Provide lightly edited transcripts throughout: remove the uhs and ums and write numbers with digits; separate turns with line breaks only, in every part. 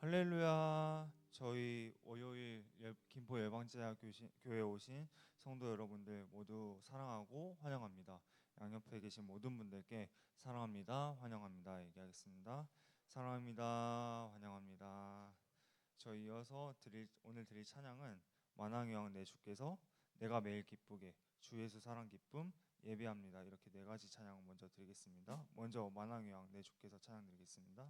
할렐루야. 저희 월요일 김포 예방제약교회에 오신 성도 여러분들 모두 사랑하고 환영합니다. 양옆에 계신 모든 분들께 사랑합니다, 환영합니다 얘기하겠습니다. 사랑합니다, 환영합니다. 저희 이어서 오늘 드릴 찬양은 만왕의 내 주께서 내가 매일 기쁘게 주 예수 사랑 기쁨 예배합니다. 이렇게 네 가지 찬양을 먼저 드리겠습니다. 먼저 만왕의 내 주께서 찬양 드리겠습니다.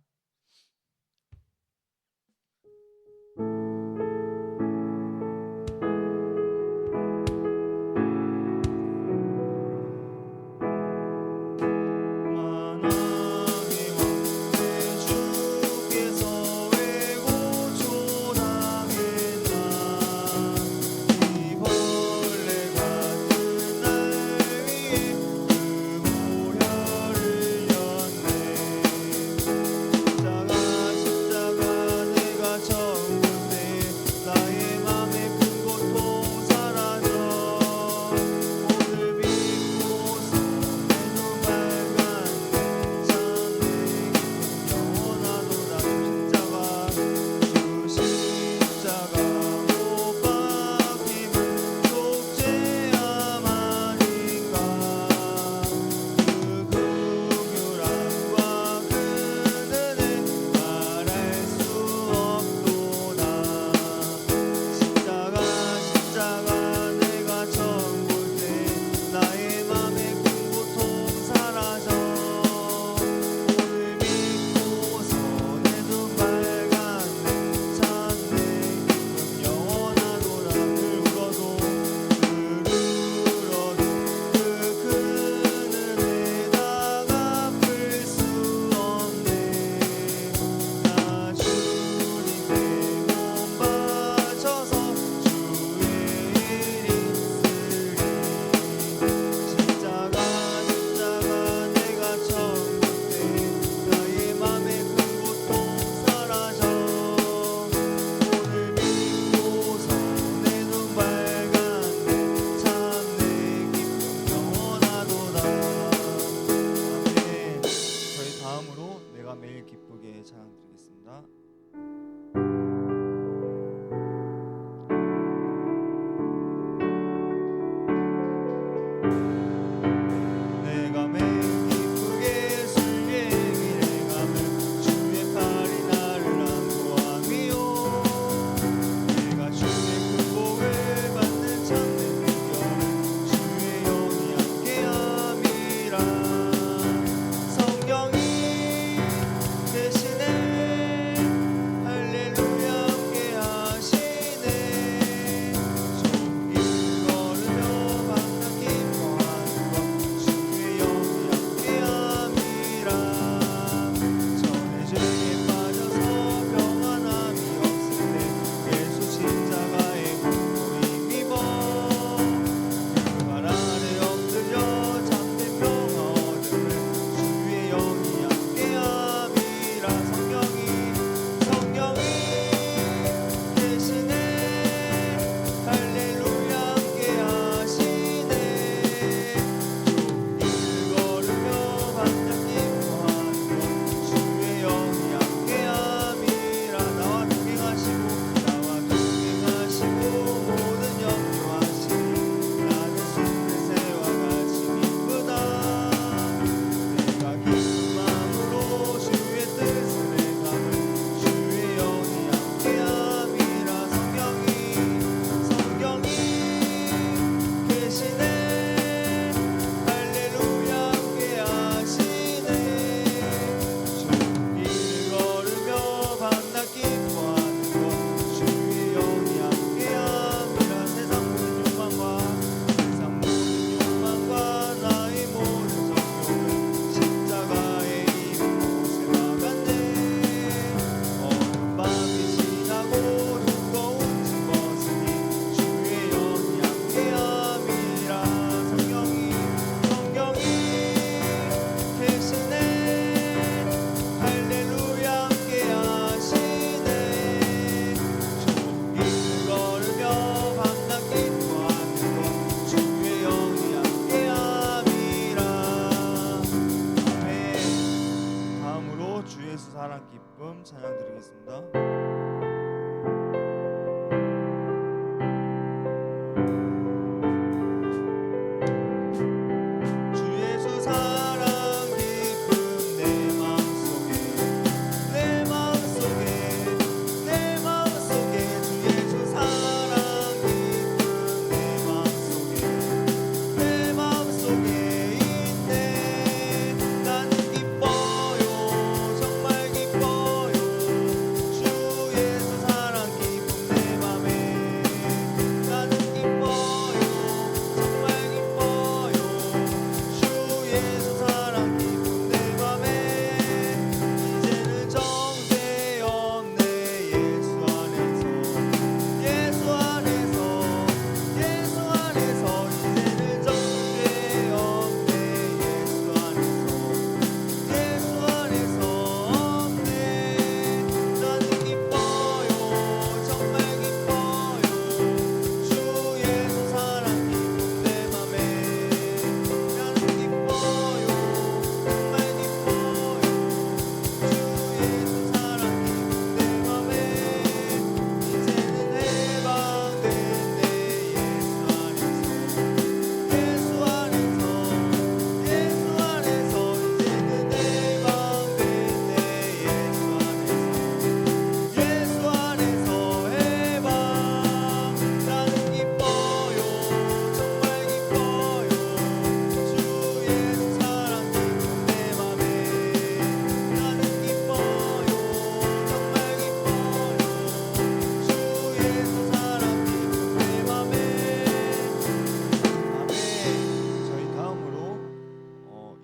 예수 사랑 기쁨 찬양 드리겠습니다.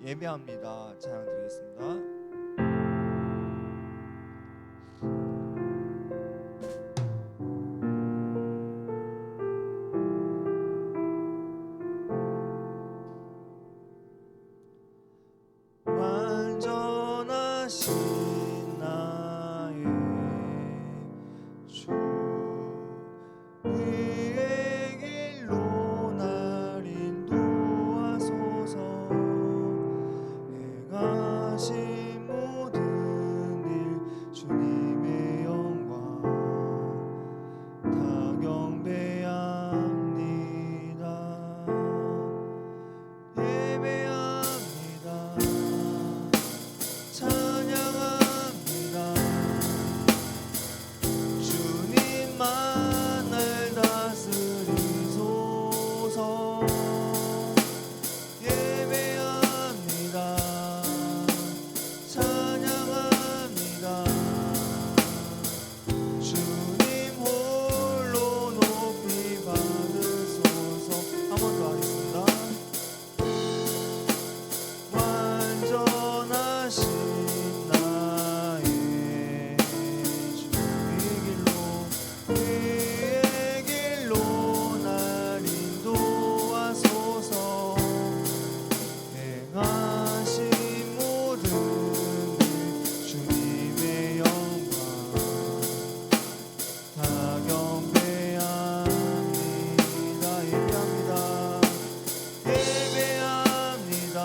예배합니다. 찬양 드리겠습니다. 완전하신 나의 주 의의 길로 날 인도하소서. 행하신 모든 일 주님의 영광 다 경배합니다. 예배합니다. 찬양합니다. 주님만 날 다스리소서. 예배합니다. 찬양합니다. 주님 홀로 높이 받으소서. 한 번 더 하겠습니다. 완전하신 나의 주의 길로 날 인도하소서. 행하신 모든 일 주님의 영광 다 경배합니다. 예배합니다.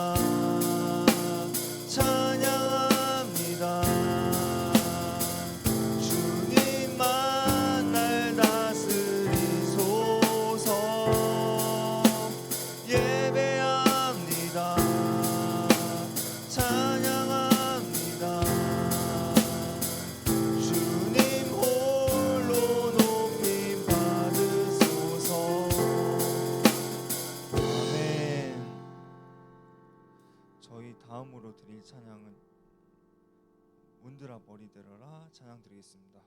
찬양합니다. 주님만 날 다스리소서. 예배합니다. 찬양합니다. 주님 홀로 높임 받으소서. 아멘. 저희 다음으로 드릴 찬양은 문드라 머리 들어라 찬양 드리겠습니다.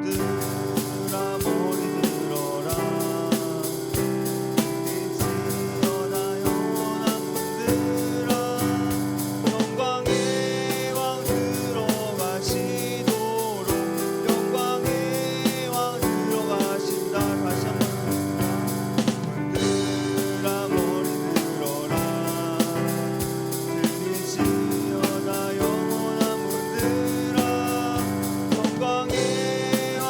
문드라 머리 들어라 일지어다 영원한 문드라 영광의 왕 들어가시도록 영광의 왕 들어가신다. 다시 한번 문드라 머리 들어라 들리시어다 영원한 문드라 영광의 왕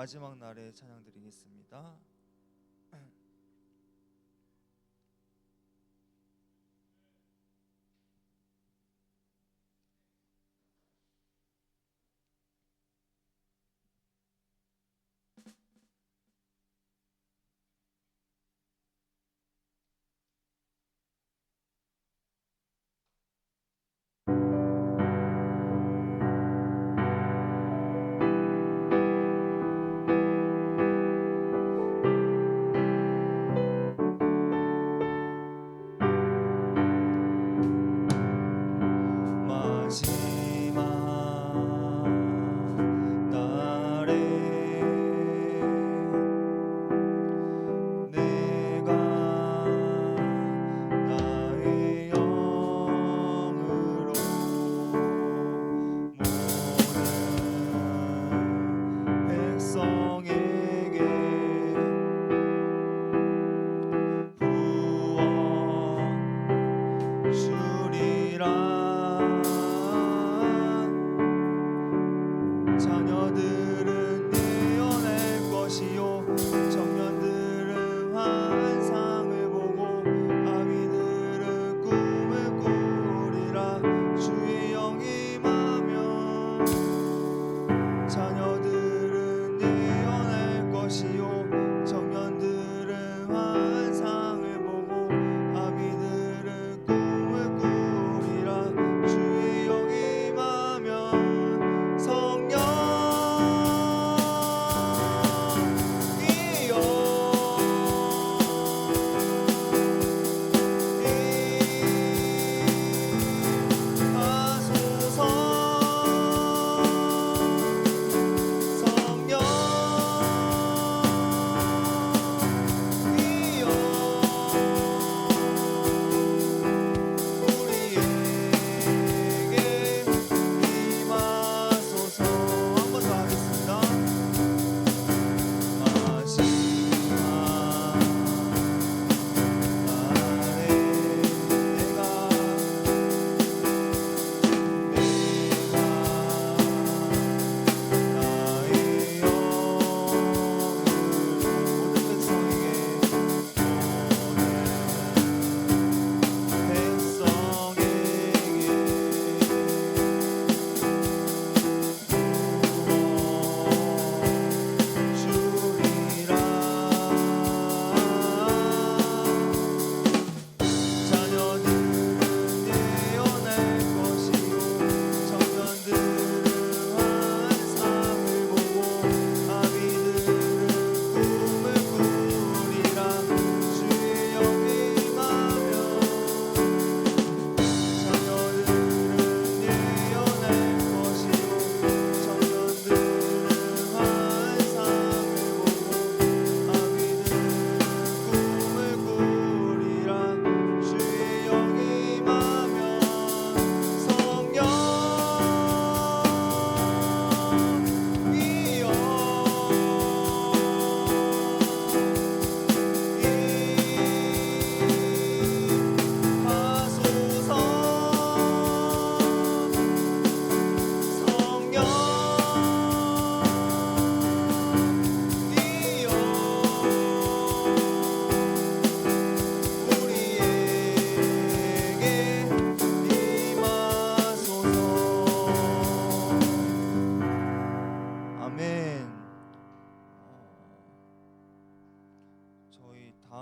마지막 날에 찬양 드리겠습니다.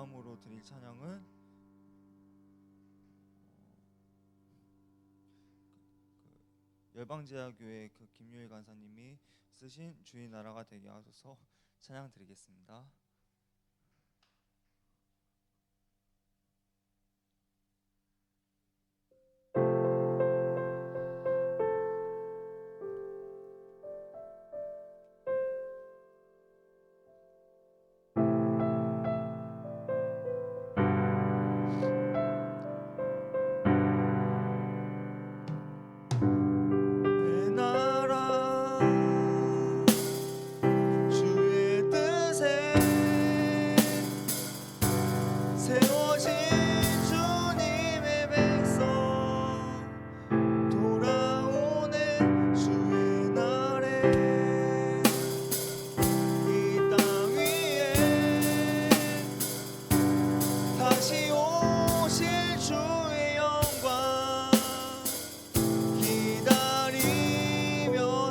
다음으로 드릴 찬양은 열방제야교회 김유일 간사님이 쓰신 주의 나라가 되게 하소서 찬양 드리겠습니다. 주의 뜻에 다시 오실 주의 영광 기다리며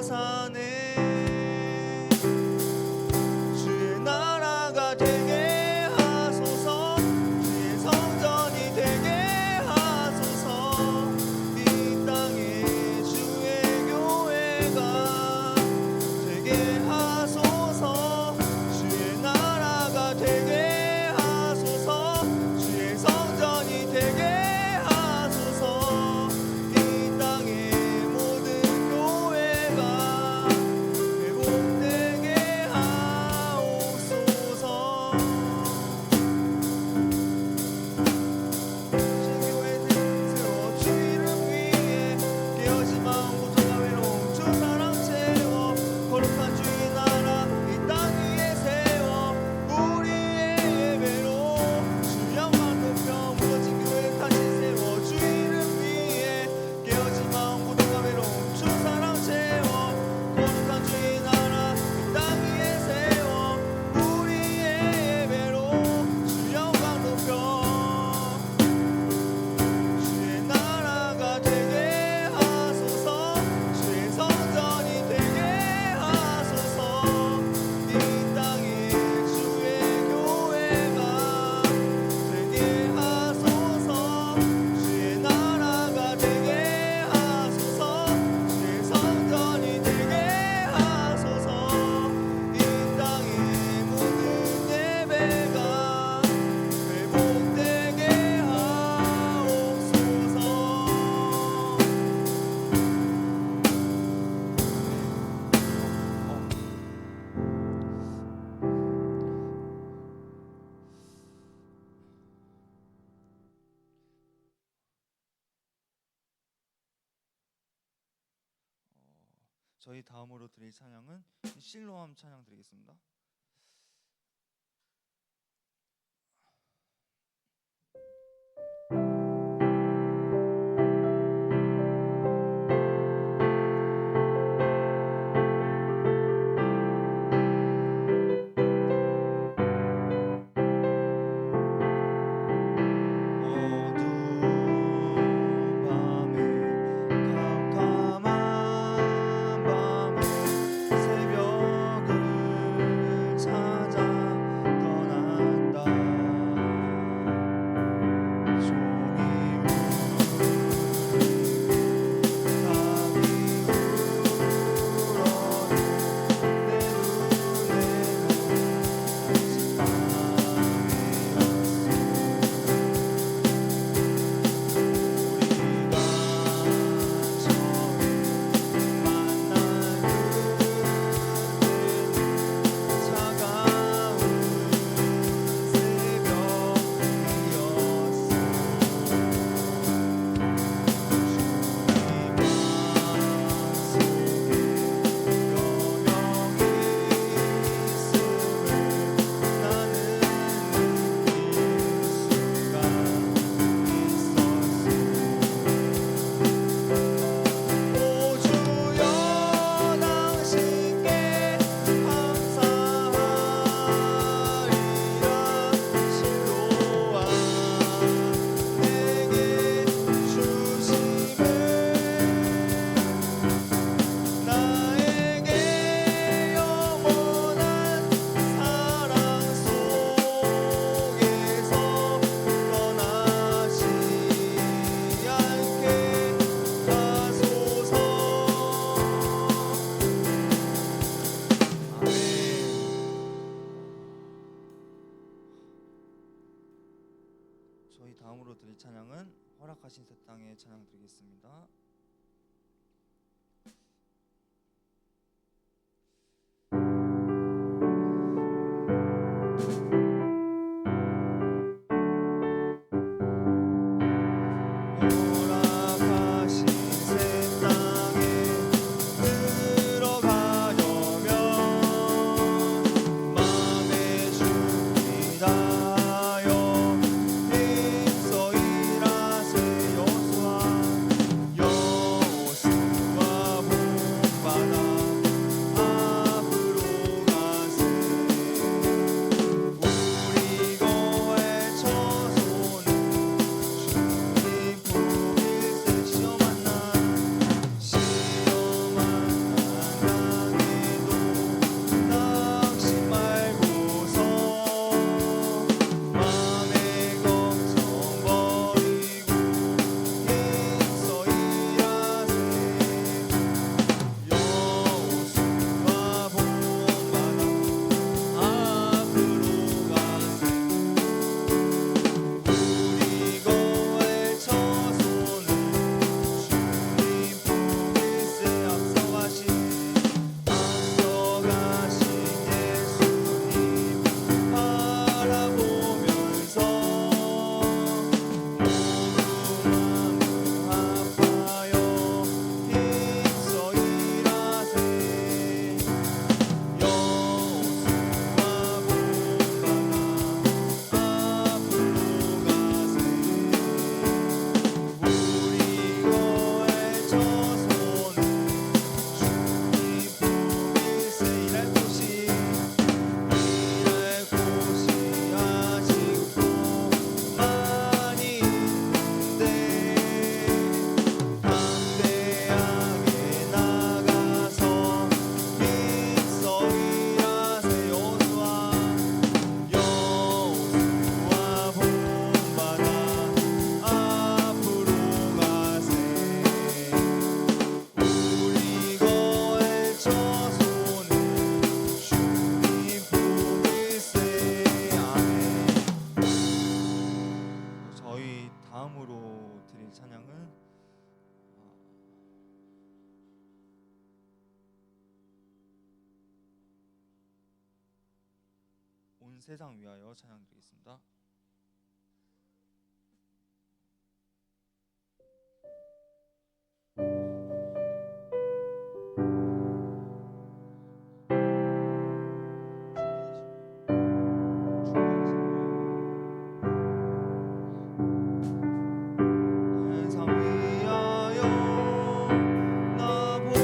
사네. 주의 나라가 되게 하소서. 주의 성전이 되게 하소서. 이 땅에 주의 교회가 되게 하소서. 주의 나라가 되게 하소서. 주의 성전이 되게 하소서. 이 땅의 모든 교회가 회복되게 하옵소서. 신교회 세워 주 이름 위에 깨어진 마음 고통과 외로움 주 사랑 채워 거룩한 주의 나라 이 땅 위에 세워 우리의 예배로 주 영광 높여 무너진 교회 다시 세워 주 이름 위에 깨어진 마음 고통과 외로움 주 사랑 채워 거룩한 주의 나라 이 땅 위에 세워 우리의 예배로 주 영광 높여 주의 나라가 되게 하소서. 주의 성전이 되게 하소서. 이 땅에 주의 교회가 되게 하소서. 주의 나라가 되게 하소서. 주의 성전이 되게 하소서. 이 땅의 모든 예배가 회복되게 하옵소서. 저희 다음으로 드릴 찬양은 실로암 찬양 드리겠습니다. 어두운 밤에 캄캄한 밤에 새벽을 찾아 떠난다. 종이 울리고 닭이 울어도 내 눈에는 아직 밤이었어. 우리가 처음 만난 그때는 차가운 새벽이었어. 저희 다음으로 드릴 찬양은 허락하신 새 땅의 찬양 드리겠습니다. 허락하신 새 땅에 들어가려면 마음의 준비 다하여 힘써 일하세. 여호수아 저희 다음으로 드릴 찬양은 온 세상 위하여 찬양 드리겠습니다. 세상 위하여 나보고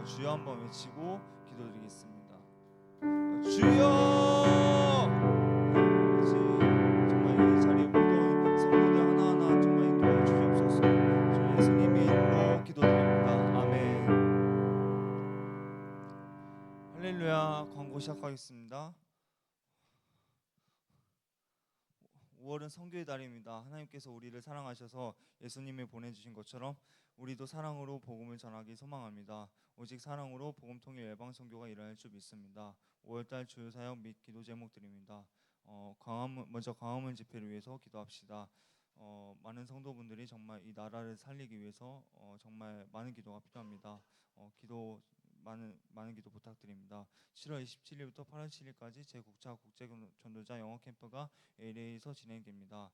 주여 한번 외치고 기도드리겠습니다. 주여! 정말 이 자리에 모든 성도들 하나하나 정말 인도하여 주시옵소서. 주 예수님의 이름으로 기도드립니다. 아멘. 할렐루야. 광고 시작하겠습니다. 5월은 선교의 달입니다. 하나님께서 우리를 사랑하셔서 예수님을 보내주신 것처럼 우리도 사랑으로 복음을 전하기 소망합니다. 오직 사랑으로 복음 통일 예방 선교가 일어날 줄 믿습니다. 5월달 주요 사역 및 기도 제목들입니다. 먼저 광화문 집회를 위해서 기도합시다. 많은 성도분들이 정말 이 나라를 살리기 위해서 정말 많은 기도가 필요합니다. 많은 기도 부탁드립니다. 7월 27일부터 8월 7일까지 제9차 국제전도자 영어 캠프가 LA에서 진행됩니다.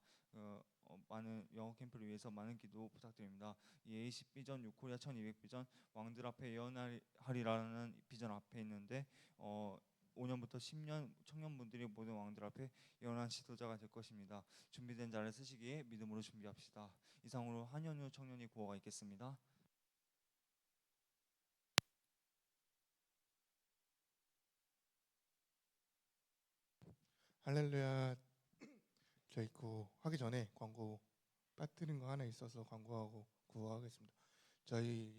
많은 영어 캠프를 위해서 많은 기도 부탁드립니다. 이 A10 비전 6코리아 1200 비전 왕들 앞에 예언하리라는 비전 앞에 있는데 5년부터 10년 청년분들이 모든 왕들 앞에 예언한 지도자가 될 것입니다. 준비된 자를 쓰시기에 믿음으로 준비합시다. 이상으로 한현우 청년이 구호가 있겠습니다.
할렐루야. 저희 하기 전에 광고 빠뜨린 거 하나 있어서 광고하고 구호하겠습니다. 저희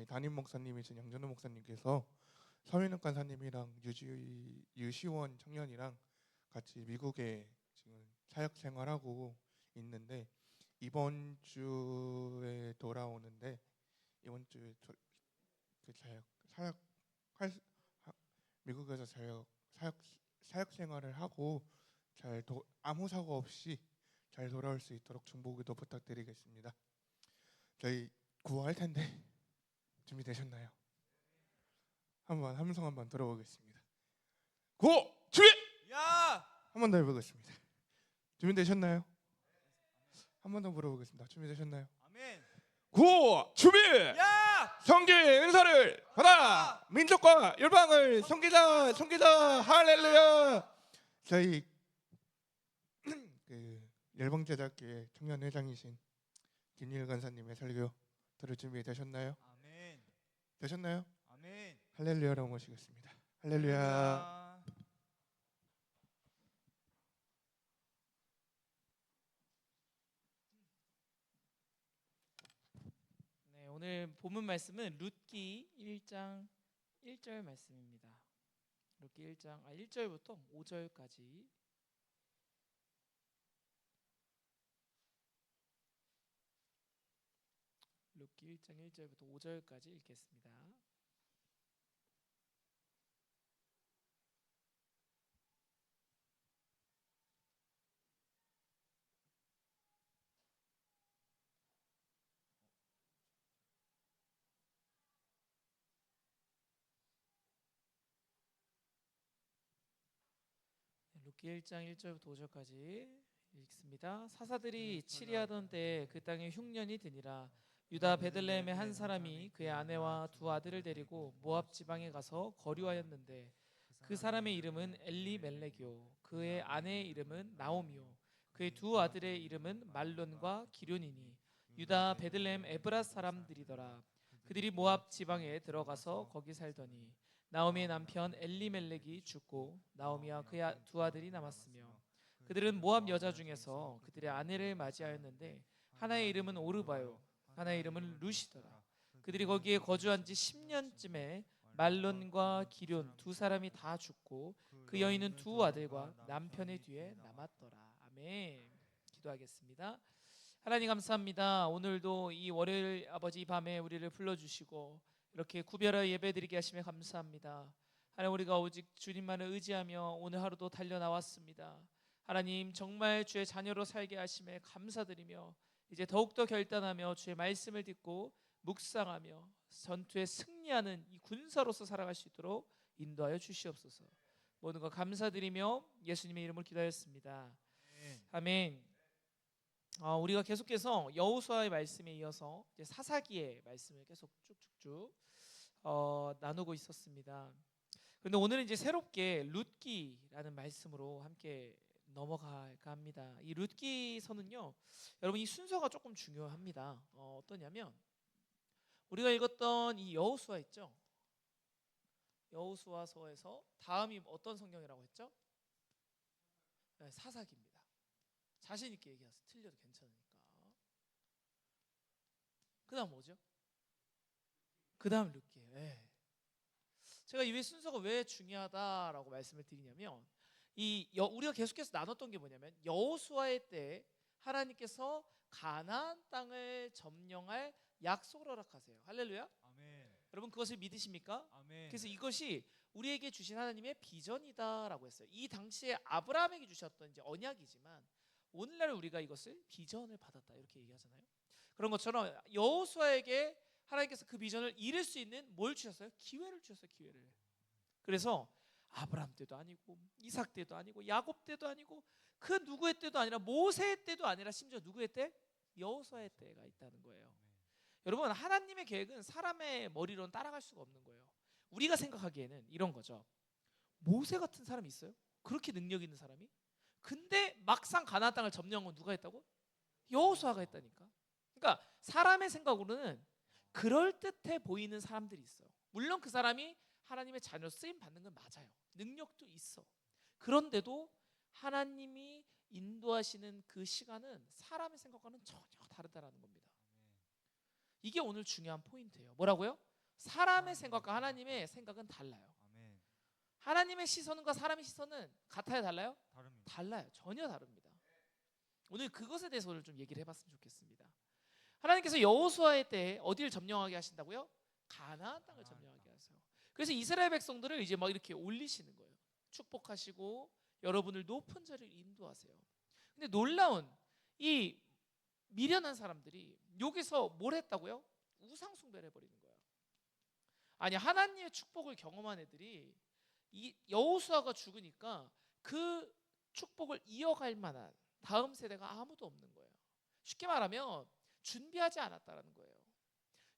담임 목사님이신 양전우 목사님께서 서민욱 간사님이랑 유시원 청년이랑 같이 미국에 지금 사역 생활하고 있는데 이번 주에 돌아오는데 이번 주에 미국에서 사역 사역 생활을 하고 아무 사고 없이 잘 돌아올 수 있도록 중보기도 부탁드리겠습니다. 저희 구호할 텐데 준비되셨나요? 한번 함성 한번 들어보겠습니다. 구호 준비!
야!
한 번 더 해보겠습니다. 준비되셨나요? 한 번 더 물어보겠습니다. 준비되셨나요?
아멘.
구호 준비!
야!
성기의 은사를 받아 민족과 열방을 섬기자 할렐루야. 저희 그 열방제자교회 청년회장이신 김일 간사님의 설교 들을 준비 되셨나요?
아멘.
되셨나요?
아멘.
할렐루야라고 모시겠습니다. 할렐루야.
네, 오늘 본문 말씀은 룻기 1장 1절 말씀입니다. 룻기 1절부터 5절까지. 룻기 1장 1절부터 5절까지 읽겠습니다. 룻기 1장 1절부터 5절까지 읽습니다. 사사들이 치리하던 때에 그 땅에 흉년이 드니라. 유다 베들레헴의 한 사람이 그의 아내와 두 아들을 데리고 모압 지방에 가서 거류하였는데 그 사람의 이름은 엘리멜렉이요 그의 아내의 이름은 나오미요 그의 두 아들의 이름은 말론과 기륜이니 유다 베들레헴 에브라 사람들이더라. 그들이 모압 지방에 들어가서 거기 살더니 나오미의 남편 엘리멜렉이 죽고 나오미와 그의 두 아들이 남았으며 그들은 모압 여자 중에서 그들의 아내를 맞이하였는데 하나의 이름은 오르바요 하나의 이름은 루시더라. 그들이 거기에 거주한 지 10년쯤에 말론과 기륜 두 사람이 다 죽고 그 여인은 두 아들과 남편의 뒤에 남았더라. 아멘. 기도하겠습니다. 하나님 감사합니다. 오늘도 이 월요일 아버지 이 밤에 우리를 불러주시고 이렇게 구별하여 예배드리게 하시며 감사합니다. 하나님 우리가 오직 주님만을 의지하며 오늘 하루도 달려나왔습니다. 하나님 정말 주의 자녀로 살게 하심에 감사드리며 이제 더욱더 결단하며 주의 말씀을 듣고 묵상하며 전투에 승리하는 이 군사로서 살아갈 수 있도록 인도하여 주시옵소서. 모든 것 감사드리며 예수님의 이름으로 기도하였습니다. 아멘. 우리가 계속해서 여호수아의 말씀에 이어서 이제 사사기의 말씀을 계속 쭉쭉쭉 나누고 있었습니다. 그런데 오늘은 이제 새롭게 룻기라는 말씀으로 함께 넘어갈까 합니다. 이 룻기서는요, 여러분 이 순서가 조금 중요합니다. 어떠냐면 우리가 읽었던 이 여호수아 있죠? 여호수아서에서 다음이 어떤 성경이라고 했죠? 네, 사사기입니다. 자신 있게 얘기하세요. 틀려도 괜찮으니까. 그다음 뭐죠? 그다음 룻기예요. 네. 제가 이 순서가 왜 중요하다라고 말씀을 드리냐면 우리가 계속해서 나눴던 게 뭐냐면 여호수아의 때 하나님께서 가나안 땅을 점령할 약속을 허락하세요. 할렐루야.
아멘.
여러분 그것을 믿으십니까?
아멘.
그래서 이것이 우리에게 주신 하나님의 비전이다라고 했어요. 이 당시에 아브라함에게 주셨던 이제 언약이지만 오늘날 우리가 이것을 비전을 받았다 이렇게 얘기하잖아요. 그런 것처럼 여호수아에게 하나님께서 그 비전을 이룰 수 있는 뭘 주셨어요? 기회를 주셨어요. 기회를. 그래서 아브라함 때도 아니고 이삭 때도 아니고 야곱 때도 아니고 그 누구의 때도 아니라 모세의 때도 아니라 심지어 누구의 때? 여호수아의 때가 있다는 거예요. 여러분 하나님의 계획은 사람의 머리로는 따라갈 수가 없는 거예요. 우리가 생각하기에는 이런 거죠. 모세 같은 사람이 있어요? 그렇게 능력 있는 사람이? 근데 막상 가나안 땅을 점령한 건 누가 했다고? 여호수아가 했다니까. 그러니까 사람의 생각으로는 그럴듯해 보이는 사람들이 있어요. 물론 그 사람이 하나님의 자녀 쓰임 받는 건 맞아요. 능력도 있어. 그런데도 하나님이 인도하시는 그 시간은 사람의 생각과는 전혀 다르다라는 겁니다. 이게 오늘 중요한 포인트예요. 뭐라고요? 사람의 생각과 하나님의 생각은 달라요.
아멘.
하나님의 시선과 사람의 시선은 같아요, 달라요?
다릅니다.
달라요. 전혀 다릅니다. 오늘 그것에 대해서 오늘 좀 얘기를 해봤으면 좋겠습니다. 하나님께서 여호수아의 때 어디를 점령하게 하신다고요? 가나안 땅을 점령하게 하세요. 그래서 이스라엘 백성들을 이제 막 이렇게 올리시는 거예요. 축복하시고 여러분을 높은 자리를 인도하세요. 근데 놀라운 이 미련한 사람들이 여기서 뭘 했다고요? 우상 숭배를 해버리는 거예요. 아니, 하나님의 축복을 경험한 애들이 이 여호수아가 죽으니까 그 축복을 이어갈 만한 다음 세대가 아무도 없는 거예요. 쉽게 말하면 준비하지 않았다라는 거예요.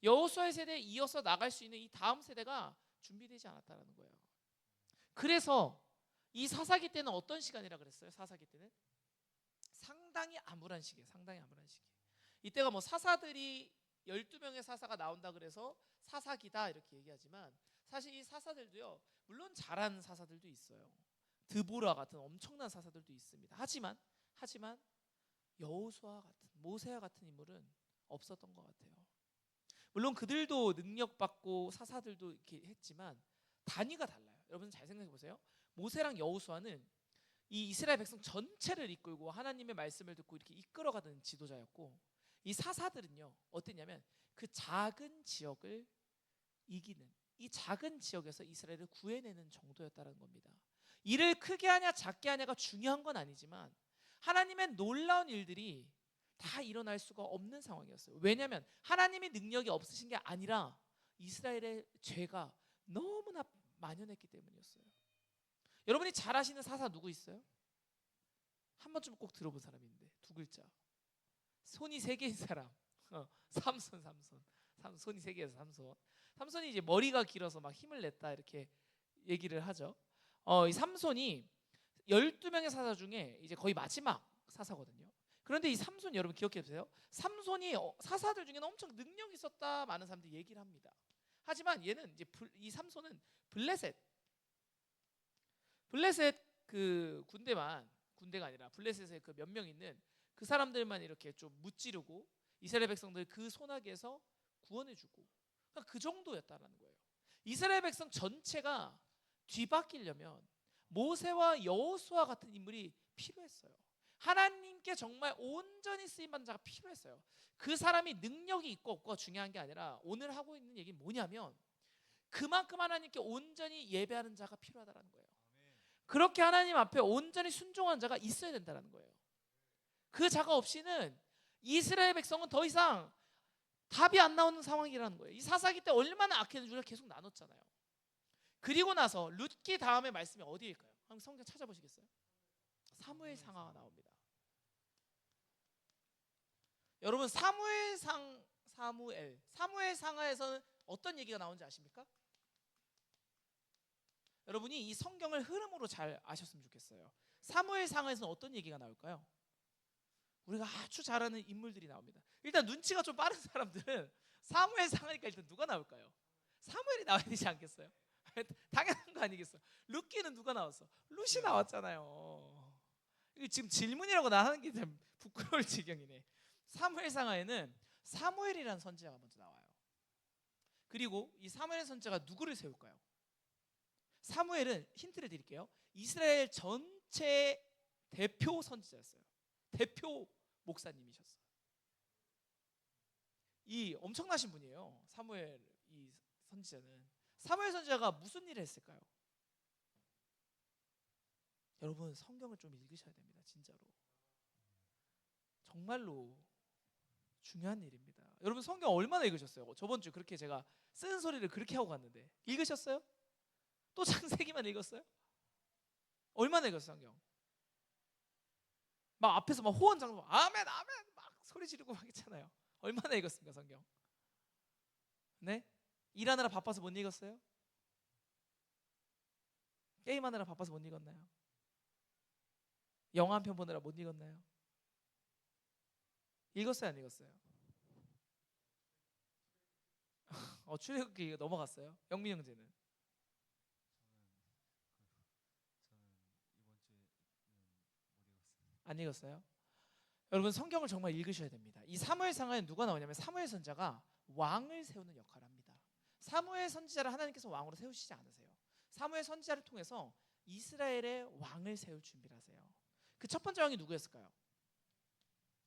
여호수아의 세대에 이어서 나갈 수 있는 이 다음 세대가 준비되지 않았다라는 거예요. 그래서 이 사사기 때는 어떤 시간이라 그랬어요? 사사기 때는 상당히 암울한 시기예요. 상당히 암울한 시기. 이때가 뭐 사사들이 12명의 사사가 나온다 그래서 사사기다 이렇게 얘기하지만 사실 이 사사들도요, 물론 잘하는 사사들도 있어요. 드보라 같은 엄청난 사사들도 있습니다. 하지만 여호수아 같은, 모세와 같은 인물은 없었던 것 같아요. 물론 그들도 능력받고 사사들도 이렇게 했지만 단위가 달라요. 여러분 잘 생각해 보세요. 모세랑 여호수아는 이 이스라엘 백성 전체를 이끌고 하나님의 말씀을 듣고 이렇게 이끌어가는 지도자였고, 이 사사들은요 어땠냐면 그 작은 지역을 이기는, 이 작은 지역에서 이스라엘을 구해내는 정도였다는 겁니다. 일을 크게 하냐 작게 하냐가 중요한 건 아니지만 하나님의 놀라운 일들이 다 일어날 수가 없는 상황이었어요. 왜냐하면 하나님의 능력이 없으신 게 아니라 이스라엘의 죄가 너무나 만연했기 때문이었어요. 여러분이 잘 아시는 사사 누구 있어요? 한 번쯤 꼭 들어본 사람이 있는데 두 글자, 손이 세 개인 사람. 삼손. 손이 세 개여서 삼손이 이제 머리가 길어서 막 힘을 냈다 이렇게 얘기를 하죠. 이 삼손이 12명의 사사 중에 이제 거의 마지막 사사거든요. 그런데 이 삼손 여러분 기억해 주세요. 삼손이 사사들 중에는 엄청 능력이 있었다 많은 사람들이 얘기를 합니다. 하지만 얘는 이제 이 삼손은 블레셋 그 군대가 아니라 블레셋에 그 몇 명 있는 그 사람들만 이렇게 좀 무찌르고 이스라엘 백성들 그 소나기에서 구원해주고, 그러니까 그 정도였다라는 거예요. 이스라엘 백성 전체가 뒤바뀌려면 모세와 여호수아 같은 인물이 필요했어요. 하나님께 정말 온전히 쓰임받는 자가 필요했어요. 그 사람이 능력이 있고 없고가 중요한 게 아니라 오늘 하고 있는 얘기는 뭐냐면 그만큼 하나님께 온전히 예배하는 자가 필요하다는 거예요. 그렇게 하나님 앞에 온전히 순종한 자가 있어야 된다는 거예요. 그 자가 없이는 이스라엘 백성은 더 이상 답이 안 나오는 상황이라는 거예요. 이 사사기 때 얼마나 악했는지를 계속 나눴잖아요. 그리고 나서 룻기 다음에 말씀이 어디일까요? 한번 성경 찾아보시겠어요? 사무엘상하가 나옵니다. 여러분 사무엘상하에서는 어떤 얘기가 나오는지 아십니까? 여러분이 이 성경을 흐름으로 잘 아셨으면 좋겠어요. 사무엘상하에서는 어떤 얘기가 나올까요? 우리가 아주 잘 아는 인물들이 나옵니다. 일단 눈치가 좀 빠른 사람들은 사무엘상하니까 일단 누가 나올까요? 사무엘이 나와야 되지 않겠어요? 당연한 거 아니겠어요? 룻기는 누가 나왔어? 룻이 나왔잖아요. 이게 지금 질문이라고 나 하는 게 좀 부끄러울 지경이네. 사무엘상하에는 사무엘이라는 선지자가 먼저 나와요. 그리고 이 사무엘 선지자가 누구를 세울까요? 사무엘은 힌트를 드릴게요. 이스라엘 전체 대표 선지자였어요. 대표 목사님이셨어요. 이 엄청나신 분이에요. 사무엘 이 선지자는. 사무엘 선지자가 무슨 일을 했을까요? 여러분 성경을 좀 읽으셔야 됩니다. 진짜로. 정말로 중요한 일입니다. 여러분 성경 얼마나 읽으셨어요? 저번 주 그렇게 제가 쓰는 소리를 그렇게 하고 갔는데 읽으셨어요? 또 창세기만 읽었어요? 얼마나 읽었어요 성경? 막 앞에서 막 호언 장소 아멘 막 소리 지르고 막 했잖아요. 얼마나 읽었습니까 성경? 네? 일하느라 바빠서 못 읽었어요? 게임하느라 바빠서 못 읽었나요? 영화 한 편 보느라 못 읽었나요? 읽었어요 안 읽었어요? 출애굽기 넘어갔어요? 영민 형제는? 안 읽었어요? 여러분 성경을 정말 읽으셔야 됩니다. 이 사무엘상하에 누가 나오냐면 사무엘 선지자가 왕을 세우는 역할을 합니다. 사무엘 선지자를 하나님께서 왕으로 세우시지 않으세요. 사무엘 선지자를 통해서 이스라엘의 왕을 세울 준비를 하세요. 그 첫 번째 왕이 누구였을까요?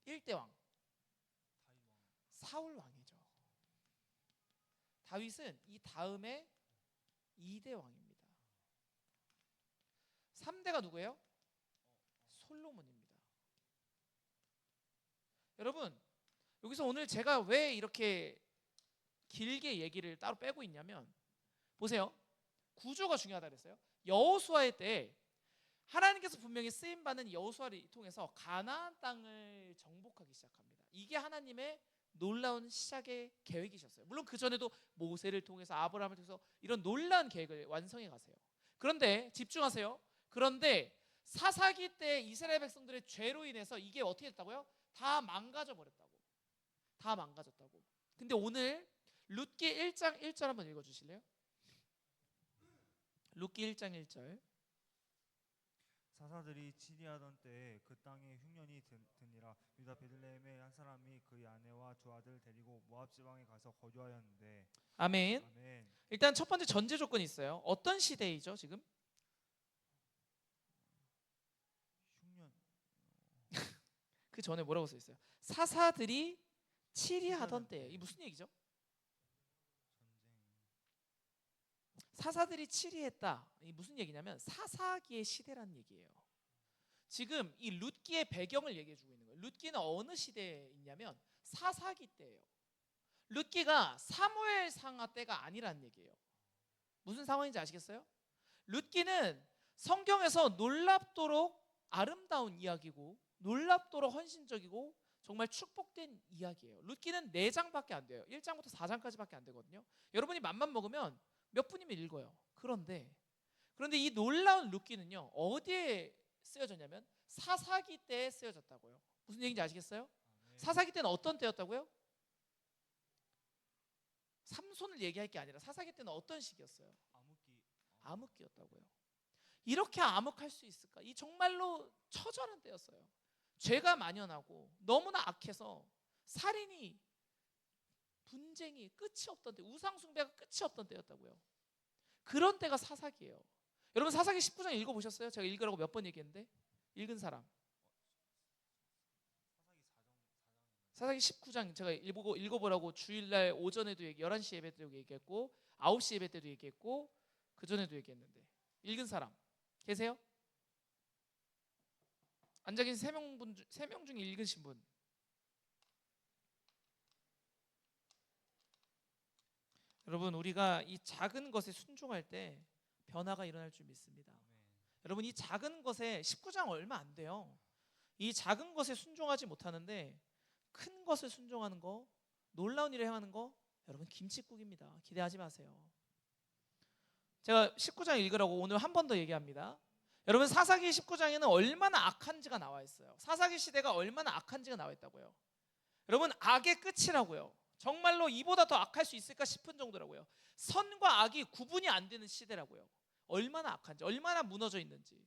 1대 왕 사울 왕이죠. 다윗은 이 다음에 2대 왕입니다. 3대가 누구예요? 솔로몬입니다. 여러분, 여기서 오늘 제가 왜 이렇게 길게 얘기를 따로 빼고 있냐면, 보세요. 구조가 중요하다 그랬어요. 여호수아의 때 하나님께서 분명히 쓰임 받는 여호수아를 통해서 가나안 땅을 정복하기 시작합니다. 이게 하나님의 놀라운 시작의 계획이셨어요. 물론 그 전에도 모세를 통해서 아브라함을 통해서 이런 놀라운 계획을 완성해 가세요. 그런데 집중하세요. 그런데 사사기 때 이스라엘 백성들의 죄로 인해서 이게 어떻게 됐다고요? 다 망가져 버렸다고. 다 망가졌다고. 근데 오늘 룻기 1장 1절 한번 읽어 주실래요? 룻기 1장 1절.
사사들이 치리하던 때에 그 땅에 흉년이 드니라. 유다 베들레헴의 한 사람이 그의 아내와 두 아들 데리고 모압 지방에 가서 거주하였는데.
아멘.
아멘.
일단 첫 번째 전제 조건이 있어요. 어떤 시대이죠, 지금?
흉년.
그 전에 뭐라고 써 있어요? 사사들이 치리하던 때. 이 무슨 얘기죠? 사사들이 치리했다. 이 무슨 얘기냐면 사사기의 시대라는 얘기예요. 지금 이 룻기의 배경을 얘기해 주고 있는 거예요. 룻기는 어느 시대에 있냐면 사사기 때예요. 룻기가 사무엘 상하 때가 아니라는 얘기예요. 무슨 상황인지 아시겠어요? 룻기는 성경에서 놀랍도록 아름다운 이야기고 놀랍도록 헌신적이고 정말 축복된 이야기예요. 룻기는 4장밖에 안 돼요. 1장부터 4장까지밖에 안 되거든요. 여러분이 맘만 먹으면 몇 분이면 읽어요. 그런데 이 놀라운 룻기는요, 어디에 쓰여졌냐면 사사기 때에 쓰여졌다고요. 무슨 얘기인지 아시겠어요?
아멘.
사사기 때는 어떤 때였다고요? 삼손을 얘기할 게 아니라 사사기 때는 어떤 시기였어요? 암흑기였다고요. 이렇게 암흑할 수 있을까? 이 정말로 처절한 때였어요. 죄가 만연하고 너무나 악해서 살인이, 분쟁이 끝이 없던 때, 우상숭배가 끝이 없던 때였다고요. 그런 때가 사사기예요. 여러분 사사기 19장 읽어보셨어요? 제가 읽으라고 몇 번 얘기했는데 읽은 사람. 사사기 19장 제가 읽어보라고 주일날 오전에도 11시 예배 때도 얘기했고 9시 예배 때도 얘기했고 그 전에도 얘기했는데 읽은 사람 계세요? 앉아 계신 3명 중에 읽으신 분. 여러분 우리가 이 작은 것에 순종할 때 변화가 일어날 줄 믿습니다. 여러분 이 작은 것에 19장 얼마 안 돼요. 이 작은 것에 순종하지 못하는데 큰 것을 순종하는 거, 놀라운 일을 행하는 거, 여러분 김칫국입니다. 기대하지 마세요. 제가 19장 읽으라고 오늘 한 번 더 얘기합니다. 여러분 사사기 19장에는 얼마나 악한지가 나와 있어요. 사사기 시대가 얼마나 악한지가 나와 있다고요. 여러분 악의 끝이라고요. 정말로 이보다 더 악할 수 있을까 싶은 정도라고요. 선과 악이 구분이 안 되는 시대라고요. 얼마나 악한지, 얼마나 무너져 있는지.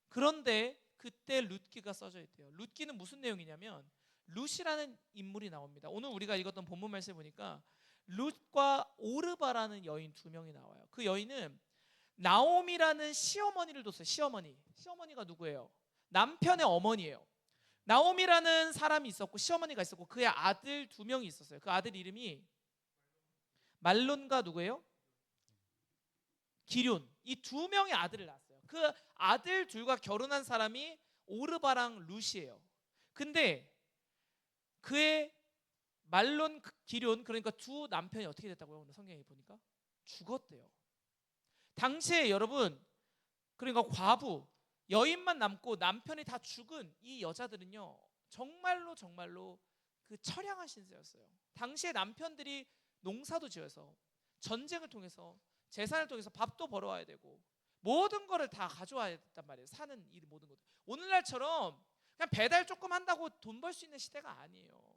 그런데 그때 룻기가 써져 있대요. 룻기는 무슨 내용이냐면 룻이라는 인물이 나옵니다. 오늘 우리가 읽었던 본문 말씀을 보니까 룻과 오르바라는 여인 2명이 나와요. 그 여인은 나옴이라는 시어머니를 뒀어요. 시어머니가 누구예요? 남편의 어머니예요. 나옴이라는 사람이 있었고 시어머니가 있었고 그의 아들 2명이 있었어요. 그 아들 이름이 말론과 누구예요? 기륜. 이 2명의 아들을 낳았어요. 그 아들 둘과 결혼한 사람이 오르바랑 룻이에요. 근데 그의 말론, 기륜, 그러니까 2 남편이 어떻게 됐다고요? 오늘 성경에 보니까 죽었대요. 당시에 여러분 그러니까 과부, 여인만 남고 남편이 다 죽은 이 여자들은요 정말로 그 처량한 신세였어요. 당시에 남편들이 농사도 지어서 전쟁을 통해서 재산을 통해서 밥도 벌어와야 되고 모든 거를 다 가져와야 됐단 말이에요. 사는 일 모든 것들. 오늘날처럼 그냥 배달 조금 한다고 돈 벌 수 있는 시대가 아니에요.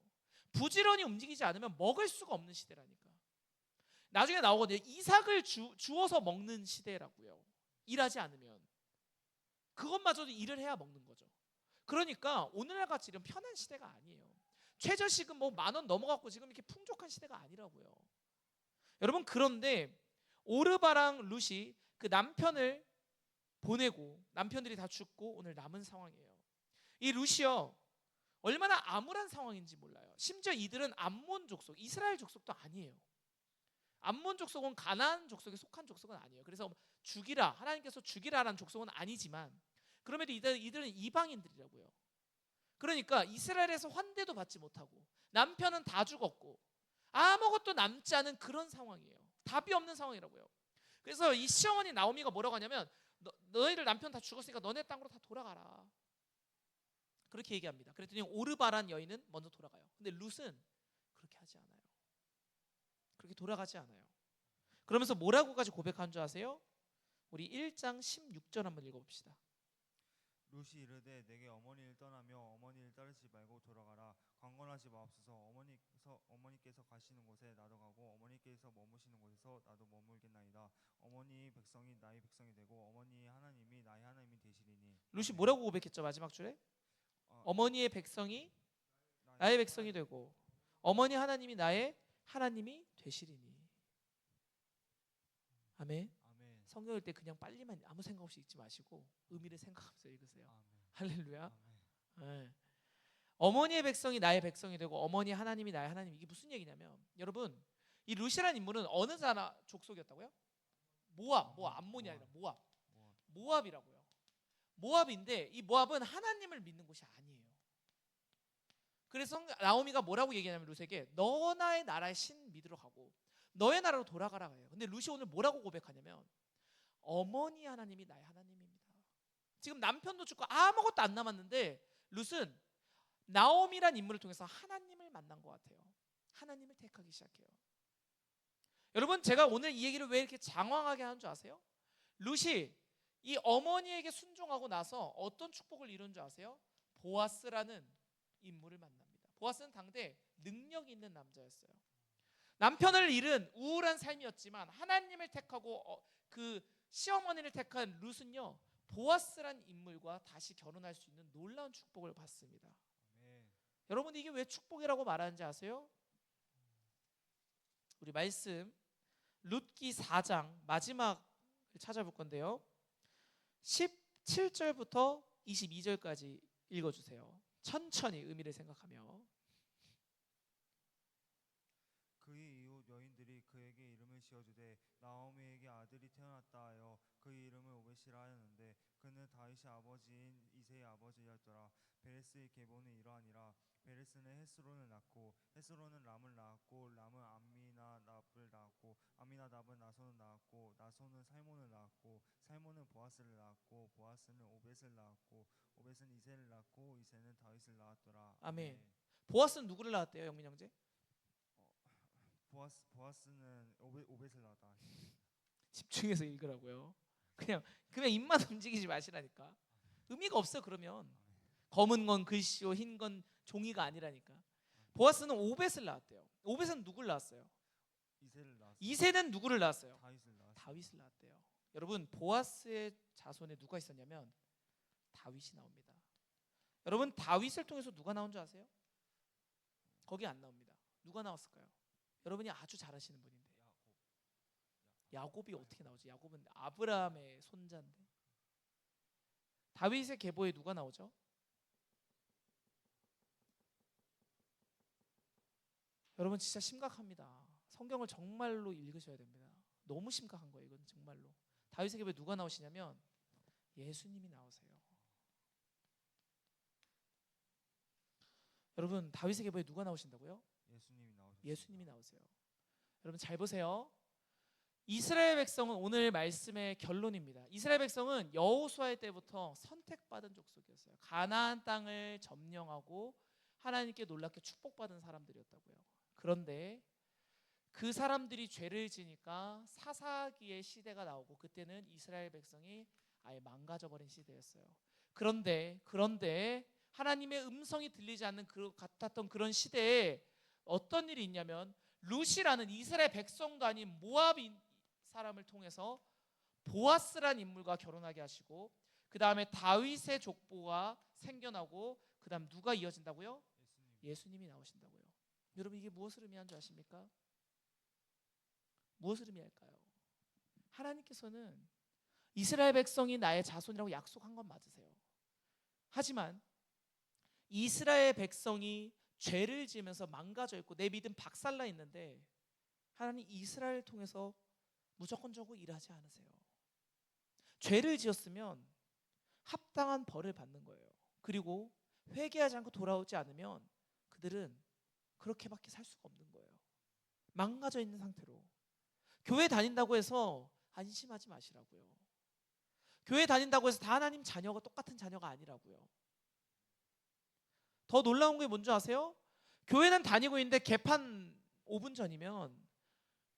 부지런히 움직이지 않으면 먹을 수가 없는 시대라니까. 나중에 나오거든요. 이삭을 주워서 먹는 시대라고요. 일하지 않으면 그것마저도 일을 해야 먹는 거죠. 그러니까 오늘날 같이 이런 편한 시대가 아니에요. 최저시급 뭐 10,000원 넘어갔고 지금 이렇게 풍족한 시대가 아니라고요. 여러분 그런데 오르바랑 룻이 그 남편을 보내고 남편들이 다 죽고 오늘 남은 상황이에요. 이 룻이요 얼마나 암울한 상황인지 몰라요. 심지어 이들은 암몬 족속, 이스라엘 족속도 아니에요. 암몬 족속은 가나안 족속에 속한 족속은 아니에요. 그래서 죽이라, 하나님께서 죽이라라는 족속은 아니지만 그럼에도 이들은 이방인들이라고요. 그러니까 이스라엘에서 환대도 받지 못하고 남편은 다 죽었고 아무것도 남지 않은 그런 상황이에요. 답이 없는 상황이라고요. 그래서 이 시어머니 나오미가 뭐라고 하냐면 너희들 남편 다 죽었으니까 너네 땅으로 다 돌아가라. 그렇게 얘기합니다. 그랬더니 오르바란 여인은 먼저 돌아가요. 근데 룻은 그렇게 하지 않아요. 그렇게 돌아가지 않아요. 그러면서 뭐라고까지 고백한 줄 아세요? 우리 1장 16절 한번 읽어봅시다.
룻이 이르되 내게 어머니를 떠나며 어머니를 따르지 말고 돌아가라. 강건하지 마옵소서. 어머니께서 가시는 곳에 나도 가고 어머니께서 머무시는 곳에서 나도 머물겠나이다. 어머니 백성이 나의 백성이 되고 어머니 하나님이 나의 하나님이 되시리니.
룻이 뭐라고 고백했죠? 마지막 줄에 어머니의 백성이 나의 백성이 되고 어머니 하나님이 나의 하나님이 되시리니. 아멘.
아멘.
성경 읽을 때 그냥 빨리만 아무 생각 없이 읽지 마시고 의미를 생각하면서 읽으세요.
아멘.
할렐루야.
아멘.
네. 어머니의 백성이 나의 백성이 되고 어머니 하나님이 나의 하나님. 이게 무슨 얘기냐면 여러분 이 룻이라는 인물은 어느 나라 족속이었다고요? 모압, 암몬이 아니라 모압이라고요. 모압인데 이 모압은 하나님을 믿는 곳이 아니에요. 그래서 나오미가 뭐라고 얘기하냐면 룻에게 너 나의 나라의 신 믿으러 가고 너의 나라로 돌아가라 해요. 근데 룻이 오늘 뭐라고 고백하냐면 어머니 하나님이 나의 하나님입니다. 지금 남편도 죽고 아무것도 안 남았는데 룻은 나오미란 인물을 통해서 하나님을 만난 것 같아요. 하나님을 택하기 시작해요. 여러분 제가 오늘 이 얘기를 왜 이렇게 장황하게 하는 줄 아세요? 룻이 이 어머니에게 순종하고 나서 어떤 축복을 이룬 줄 아세요? 보아스라는 인물을 만납니다. 보아스는 당대 능력 있는 남자였어요. 남편을 잃은 우울한 삶이었지만 하나님을 택하고 그 시어머니를 택한 룻은요 보아스란 인물과 다시 결혼할 수 있는 놀라운 축복을 받습니다.
아멘.
여러분 이게 왜 축복이라고 말하는지 아세요? 우리 말씀 룻기 4장 마지막을 찾아볼 건데요 17절부터 22절까지 읽어주세요. 천천히 의미를 생각하며.
그의 이웃 여인들이 그에게 이름을 지어주되 나오미에게 아들이 태어났다 하여 그의 이름을 오벳이라 하였는데 그는 다윗의 아버지인 이새의 아버지였더라. 베레스의 계보는 이러하니라. 베레스는 헤스론을 낳고 헤스론은 람을 낳았고 람은 암미나답을 낳았고 암미나답은 나손을 낳았고 나손은 살몬을 낳았고 살몬은 보아스를 낳았고 보아스는 오벳을 낳았고 오벳은 이새를 낳고 이새는 다윗을 낳았더라.
아멘. 보아스는 누구를 낳았대요, 영민 형제?
보아스는 오벳을 낳았다.
집중해서 읽으라고요. 그냥 입만 움직이지 마시라니까. 의미가 없어. 그러면 검은 건 글씨요 흰 건 종이가 아니라니까. 보아스는 오벳을 낳았대요. 오벳은 누구를 낳았어요?
이새를 낳았어요.
이새는 누구를 낳았어요?
다윗을 낳았어요.
다윗을 낳았대요. 여러분 보아스의 자손에 누가 있었냐면 다윗이 나옵니다. 여러분 다윗을 통해서 누가 나온 줄 아세요? 거기 안 나옵니다. 누가 나왔을까요? 여러분이 아주 잘 아시는 분인데 야곱이 어떻게 나오지? 야곱은 아브라함의 손자인데. 다윗의 계보에 누가 나오죠? 여러분 진짜 심각합니다. 성경을 정말로 읽으셔야 됩니다. 너무 심각한 거예요. 이건 정말로. 다윗의 계보에 누가 나오시냐면 예수님이 나오세요. 여러분 다윗의 계보에 누가 나오신다고요?
예수님이 나오셨어요.
예수님이 나오세요. 여러분 잘 보세요. 이스라엘 백성은 오늘 말씀의 결론입니다. 이스라엘 백성은 여호수아의 때부터 선택받은 족속이었어요. 가나안 땅을 점령하고 하나님께 놀랍게 축복받은 사람들이었다고요. 그런데 그 사람들이 죄를 지니까 사사기의 시대가 나오고 그때는 이스라엘 백성이 아예 망가져버린 시대였어요. 그런데 하나님의 음성이 들리지 않는 같았던 그런 시대에 어떤 일이 있냐면 룻이라는 이스라엘 백성도 아닌 모압인 사람을 통해서 보아스라는 인물과 결혼하게 하시고 그 다음에 다윗의 족보가 생겨나고 그 다음 누가 이어진다고요? 예수님이 나오신다고요. 여러분 이게 무엇을 의미하는 줄 아십니까? 무엇을 의미할까요? 하나님께서는 이스라엘 백성이 나의 자손이라고 약속한 건 맞으세요. 하지만 이스라엘 백성이 죄를 지으면서 망가져 있고 내 믿음 박살나 있는데 하나님 이스라엘을 통해서 무조건적으로 일하지 않으세요. 죄를 지었으면 합당한 벌을 받는 거예요. 그리고 회개하지 않고 돌아오지 않으면 그들은 그렇게밖에 살 수가 없는 거예요. 망가져 있는 상태로. 교회 다닌다고 해서 안심하지 마시라고요. 교회 다닌다고 해서 다 하나님 자녀가 똑같은 자녀가 아니라고요. 더 놀라운 게 뭔지 아세요? 교회는 다니고 있는데 개판 5분 전이면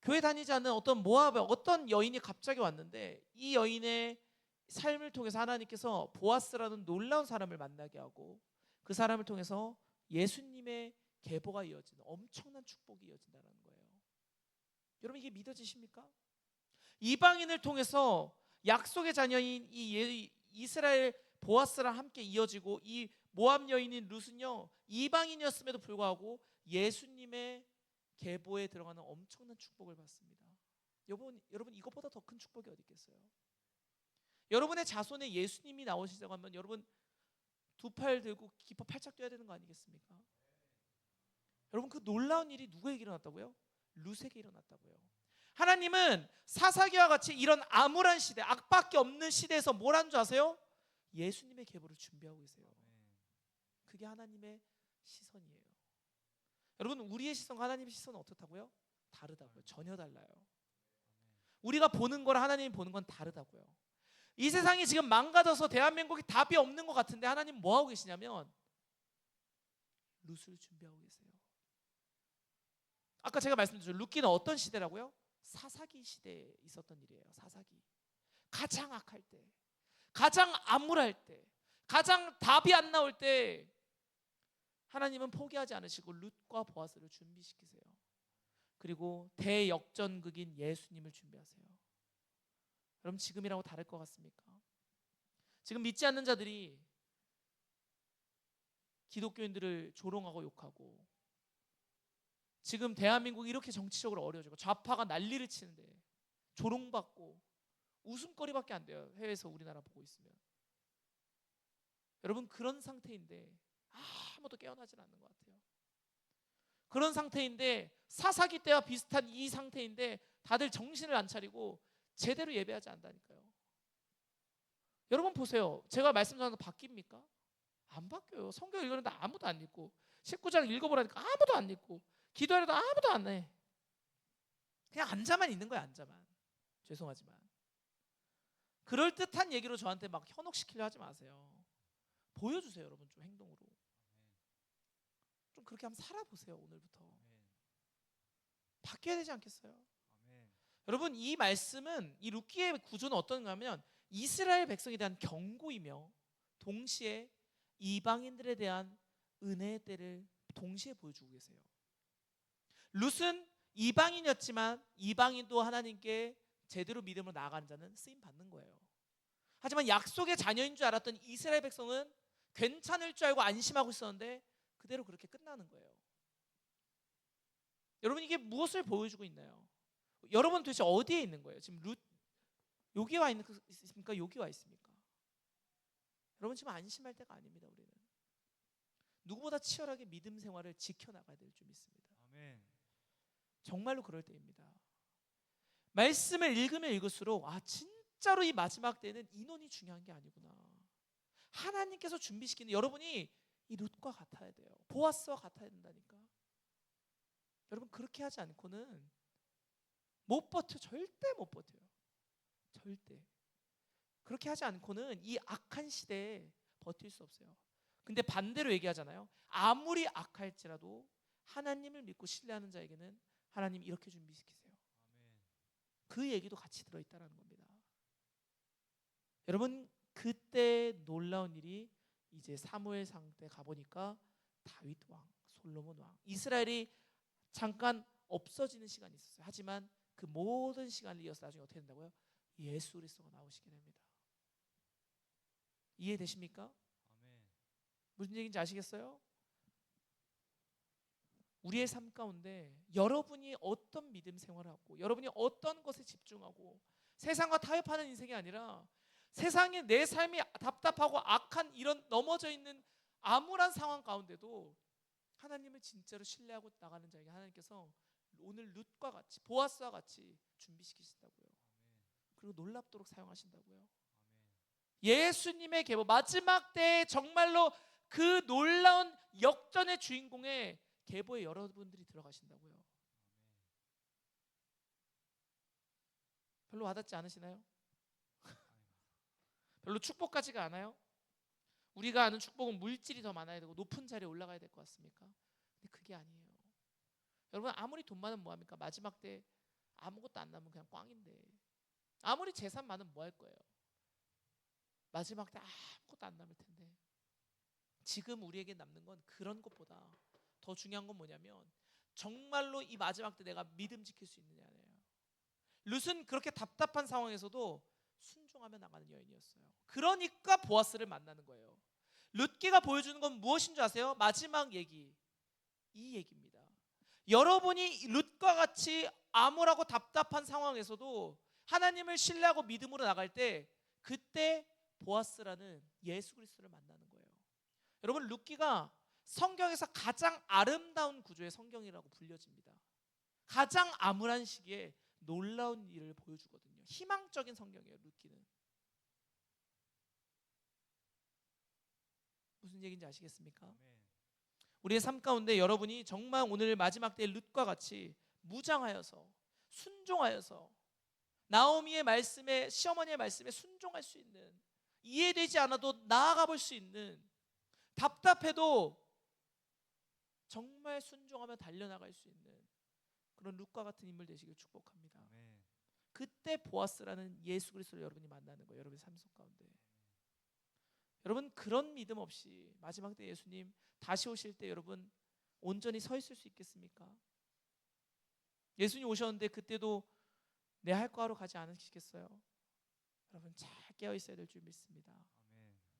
교회 다니지 않는 어떤 모압의 어떤 여인이 갑자기 왔는데 이 여인의 삶을 통해서 하나님께서 보아스라는 놀라운 사람을 만나게 하고 그 사람을 통해서 예수님의 계보가 이어지는 엄청난 축복이 이어진다는 거예요. 여러분 이게 믿어지십니까? 이방인을 통해서 약속의 자녀인 이 이스라엘 보아스랑 함께 이어지고 이 모압 여인인 룻은요 이방인이었음에도 불구하고 예수님의 계보에 들어가는 엄청난 축복을 받습니다. 여러분 이것보다 더 큰 축복이 어디 있겠어요? 여러분의 자손에 예수님이 나오시자고 하면 여러분 두 팔 들고 기뻐 팔짝 뛰어야 되는 거 아니겠습니까? 여러분 그 놀라운 일이 누구에게 일어났다고요? 룻에게 일어났다고요. 하나님은 사사기와 같이 이런 암울한 시대, 악밖에 없는 시대에서 뭘 한 줄 아세요? 예수님의 계보를 준비하고 계세요. 그게 하나님의 시선이에요. 여러분 우리의 시선과 하나님의 시선은 어떻다고요? 다르다고요. 전혀 달라요. 우리가 보는 거랑 하나님이 보는 건 다르다고요. 이 세상이 지금 망가져서 대한민국이 답이 없는 것 같은데 하나님 뭐 하고 계시냐면 룻을 준비하고 계세요. 아까 제가 말씀드렸죠. 룻기는 어떤 시대라고요? 사사기 시대에 있었던 일이에요. 사사기. 가장 악할 때, 가장 암울할 때, 가장 답이 안 나올 때 하나님은 포기하지 않으시고 룻과 보아스를 준비시키세요. 그리고 대역전극인 예수님을 준비하세요. 여러분 지금이라고 다를 것 같습니까? 지금 믿지 않는 자들이 기독교인들을 조롱하고 욕하고 지금 대한민국이 이렇게 정치적으로 어려워지고 좌파가 난리를 치는데 조롱받고 웃음거리밖에 안 돼요. 해외에서 우리나라 보고 있으면. 여러분 그런 상태인데 아무도 깨어나질 않는 것 같아요. 그런 상태인데 사사기 때와 비슷한 이 상태인데 다들 정신을 안 차리고 제대로 예배하지 않다니까요. 여러분 보세요. 제가 말씀드린 거 바뀝니까? 안 바뀌어요. 성경 읽는데 아무도 안 읽고 19장 읽어보라니까 아무도 안 읽고 기도하려도 아무도 안 해. 그냥 앉아만 있는 거야. 앉아만. 죄송하지만 그럴듯한 얘기로 저한테 막 현혹시키려 하지 마세요. 보여주세요. 여러분 좀 행동으로 좀 그렇게 한번 살아보세요. 오늘부터 바뀌어야 되지 않겠어요? 여러분 이 말씀은 이 룻기의 구조는 어떤가 하면 이스라엘 백성에 대한 경고이며 동시에 이방인들에 대한 은혜의 때를 동시에 보여주고 계세요. 룻은 이방인이었지만 이방인도 하나님께 제대로 믿음으로 나아가는 자는 쓰임 받는 거예요. 하지만 약속의 자녀인 줄 알았던 이스라엘 백성은 괜찮을 줄 알고 안심하고 있었는데 그대로 그렇게 끝나는 거예요. 여러분 이게 무엇을 보여주고 있나요? 여러분 도대체 어디에 있는 거예요? 지금 룻 여기 와 있습니까? 여기 와 있습니까? 여러분 지금 안심할 때가 아닙니다. 우리는 누구보다 치열하게 믿음 생활을 지켜나가야 될 줄 믿습니다.
아멘.
정말로 그럴 때입니다. 말씀을 읽으면 읽을수록 진짜로 이 마지막 때는 인원이 중요한 게 아니구나. 하나님께서 준비시키는 여러분이 이 룻과 같아야 돼요. 보아스와 같아야 된다니까. 여러분 그렇게 하지 않고는 못 버텨. 절대 못 버텨요. 절대. 그렇게 하지 않고는 이 악한 시대에 버틸 수 없어요. 근데 반대로 얘기하잖아요. 아무리 악할지라도 하나님을 믿고 신뢰하는 자에게는 하나님 이렇게 준비시키세요. 그 얘기도 같이 들어있다는 겁니다. 여러분 그때 놀라운 일이 이제 사무엘상 때 가보니까 다윗 왕, 솔로몬 왕, 이스라엘이 잠깐 없어지는 시간이 있었어요. 하지만 그 모든 시간을 이어서 나중에 어떻게 된다고요? 예수 그리스도가 나오시게 됩니다. 이해되십니까? 무슨 얘기인지 아시겠어요? 우리의 삶 가운데 여러분이 어떤 믿음 생활을 하고 여러분이 어떤 것에 집중하고 세상과 타협하는 인생이 아니라 세상에 내 삶이 답답하고 악한 이런 넘어져 있는 암울한 상황 가운데도 하나님을 진짜로 신뢰하고 나가는 자에게 하나님께서 오늘 룻과 같이 보아스와 같이 준비시키신다고요. 그리고 놀랍도록 사용하신다고요. 예수님의 계보 마지막 때에 정말로 그 놀라운 역전의 주인공의 계보에 여러분들이 들어가신다고요. 별로 와닿지 않으시나요? 별로 축복 같지가 않아요? 우리가 아는 축복은 물질이 더 많아야 되고 높은 자리에 올라가야 될 것 같습니까? 근데 그게 아니에요. 여러분 아무리 돈 많으면 뭐합니까? 마지막 때 아무것도 안 남으면 그냥 꽝인데, 아무리 재산 많으면 뭐 할 거예요? 마지막 때 아무것도 안 남을 텐데. 지금 우리에게 남는 건 그런 것보다 더 중요한 건 뭐냐면 정말로 이 마지막 때 내가 믿음 지킬 수 있느냐예요. 룻은 그렇게 답답한 상황에서도 순종하며 나가는 여인이었어요. 그러니까 보아스를 만나는 거예요. 룻기가 보여주는 건 무엇인 줄 아세요? 마지막 얘기, 이 얘기입니다. 여러분이 룻과 같이 암울하고 답답한 상황에서도 하나님을 신뢰하고 믿음으로 나갈 때 그때 보아스라는 예수 그리스도를 만나는 거예요. 여러분 룻기가 성경에서 가장 아름다운 구조의 성경이라고 불려집니다. 가장 암울한 시기에 놀라운 일을 보여주거든요. 희망적인 성경이에요. 룻기는 무슨 얘기인지 아시겠습니까? 우리의 삶 가운데 여러분이 정말 오늘 마지막 때의 룻과 같이 무장하여서 순종하여서 나오미의 말씀에, 시어머니의 말씀에 순종할 수 있는, 이해되지 않아도 나아가 볼 수 있는, 답답해도 정말 순종하며 달려나갈 수 있는 그런 룻과 같은 인물 되시길 축복합니다. 그때 보아스라는 예수 그리스도를 여러분이 만나는 거예요. 여러분의 삶 속 가운데. 여러분 그런 믿음 없이 마지막 때 예수님 다시 오실 때 여러분 온전히 서 있을 수 있겠습니까? 예수님 오셨는데 그때도 내 할 거 하러 가지 않으시겠어요? 여러분 잘 깨어 있어야 될 줄 믿습니다.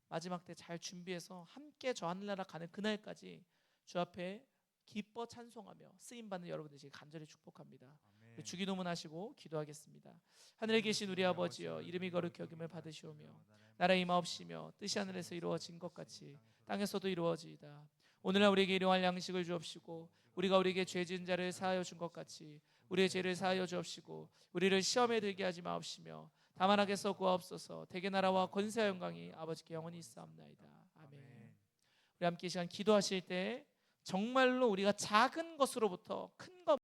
마지막 때 잘 준비해서 함께 저 하늘나라 가는 그날까지 주 앞에 기뻐 찬송하며 쓰임 받는 여러분 되시길 간절히 축복합니다. 주기도문 하시고 기도하겠습니다. 하늘에 계신 우리 아버지여, 이름이 거룩히 여김을 받으시오며 나라의 임하옵시며 뜻이 하늘에서 이루어진 것 같이 땅에서도 이루어지이다. 오늘날 우리에게 일용할 양식을 주옵시고 우리가 우리에게 죄 지은 자를 사하여 준 것 같이 우리의 죄를 사하여 주옵시고 우리를 시험에 들게 하지 마옵시며 다만 악에서 구하옵소서. 대개 나라와 권세와 영광이 아버지께 영원히 있사옵나이다. 아멘. 우리 함께 이 시간 기도하실 때 정말로 우리가 작은 것으로부터 큰 것